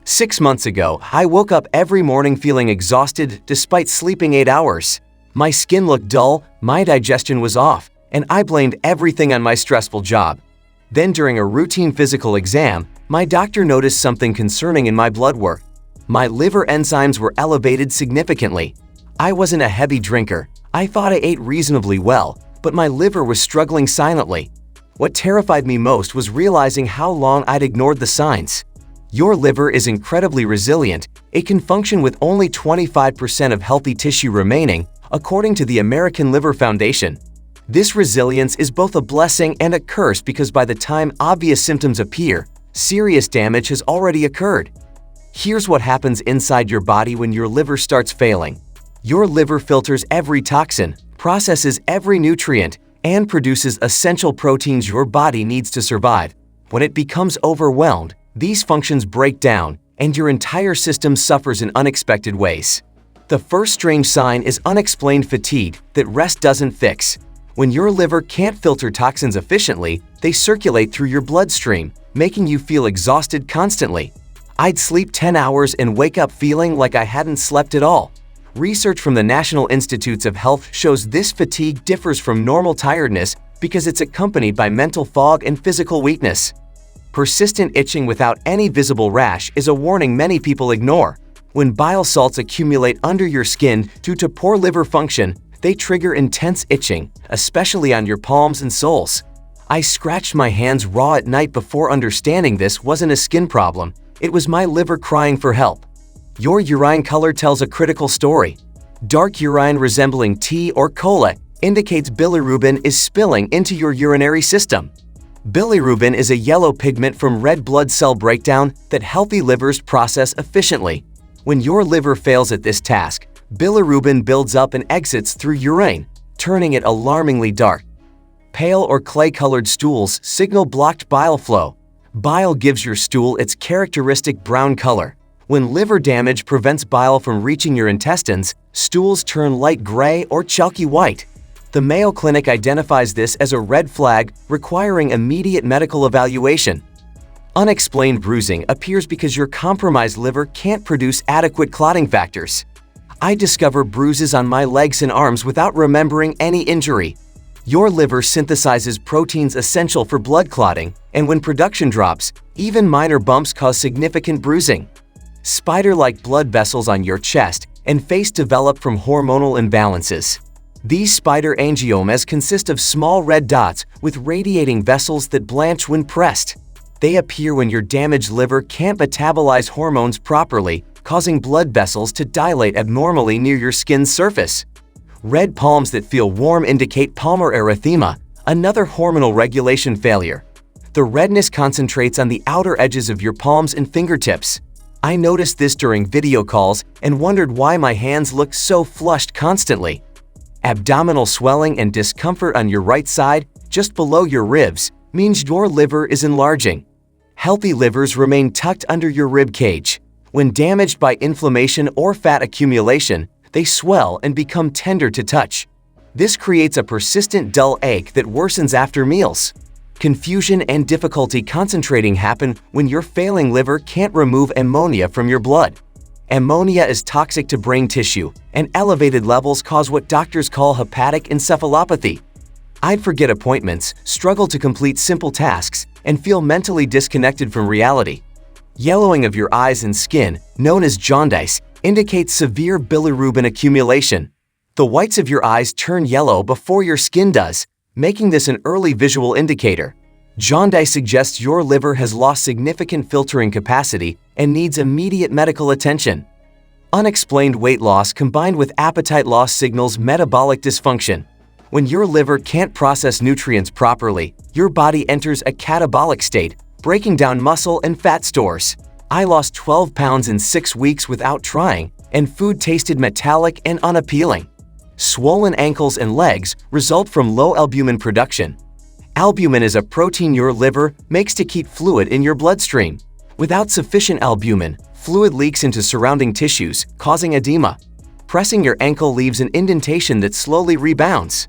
6 months ago, I woke up every morning feeling exhausted despite sleeping 8 hours. My skin looked dull, my digestion was off, and I blamed everything on my stressful job. Then during a routine physical exam, my doctor noticed something concerning in my blood work. My liver enzymes were elevated significantly. I wasn't a heavy drinker. I thought I ate reasonably well, but my liver was struggling silently. What terrified me most was realizing how long I'd ignored the signs. Your liver is incredibly resilient. It can function with only 25% of healthy tissue remaining, according to the American Liver Foundation. This resilience is both a blessing and a curse because by the time obvious symptoms appear, serious damage has already occurred. Here's what happens inside your body when your liver starts failing. Your liver filters every toxin, processes every nutrient, and produces essential proteins your body needs to survive. When it becomes overwhelmed, these functions break down, and your entire system suffers in unexpected ways. The first strange sign is unexplained fatigue that rest doesn't fix. When your liver can't filter toxins efficiently, they circulate through your bloodstream, making you feel exhausted constantly. I'd sleep 10 hours and wake up feeling like I hadn't slept at all. Research from the National Institutes of Health shows this fatigue differs from normal tiredness because it's accompanied by mental fog and physical weakness. Persistent itching without any visible rash is a warning many people ignore. When bile salts accumulate under your skin due to poor liver function, they trigger intense itching, especially on your palms and soles. I scratched my hands raw at night before understanding this wasn't a skin problem. It was my liver crying for help. Your urine color tells a critical story. Dark urine resembling tea or cola indicates bilirubin is spilling into your urinary system. Bilirubin is a yellow pigment from red blood cell breakdown that healthy livers process efficiently. When your liver fails at this task, bilirubin builds up and exits through urine, turning it alarmingly dark. Pale or clay-colored stools signal blocked bile flow. Bile gives your stool its characteristic brown color. When liver damage prevents bile from reaching your intestines, stools turn light gray or chalky white. The Mayo Clinic identifies this as a red flag requiring immediate medical evaluation. Unexplained bruising appears because your compromised liver can't produce adequate clotting factors. I discover bruises on my legs and arms without remembering any injury. Your liver synthesizes proteins essential for blood clotting, and when production drops, even minor bumps cause significant bruising. Spider-like blood vessels on your chest and face develop from hormonal imbalances. These spider angiomas consist of small red dots with radiating vessels that blanch when pressed. They appear when your damaged liver can't metabolize hormones properly, causing blood vessels to dilate abnormally near your skin's surface. Red palms that feel warm indicate palmar erythema, another hormonal regulation failure. The redness concentrates on the outer edges of your palms and fingertips. I noticed this during video calls and wondered why my hands looked so flushed constantly. Abdominal swelling and discomfort on your right side, just below your ribs, means your liver is enlarging. Healthy livers remain tucked under your rib cage. When damaged by inflammation or fat accumulation, they swell and become tender to touch. This creates a persistent dull ache that worsens after meals. Confusion and difficulty concentrating happen when your failing liver can't remove ammonia from your blood. Ammonia is toxic to brain tissue, and elevated levels cause what doctors call hepatic encephalopathy. I'd forget appointments, struggle to complete simple tasks, and feel mentally disconnected from reality. Yellowing of your eyes and skin, known as jaundice, indicates severe bilirubin accumulation. The whites of your eyes turn yellow before your skin does, making this an early visual indicator. Jaundice suggests your liver has lost significant filtering capacity and needs immediate medical attention. Unexplained weight loss combined with appetite loss signals metabolic dysfunction. When your liver can't process nutrients properly, your body enters a catabolic state, breaking down muscle and fat stores. I lost 12 pounds in 6 weeks without trying, and food tasted metallic and unappealing. Swollen ankles and legs result from low albumin production. Albumin is a protein your liver makes to keep fluid in your bloodstream. Without sufficient albumin, fluid leaks into surrounding tissues, causing edema. Pressing your ankle leaves an indentation that slowly rebounds.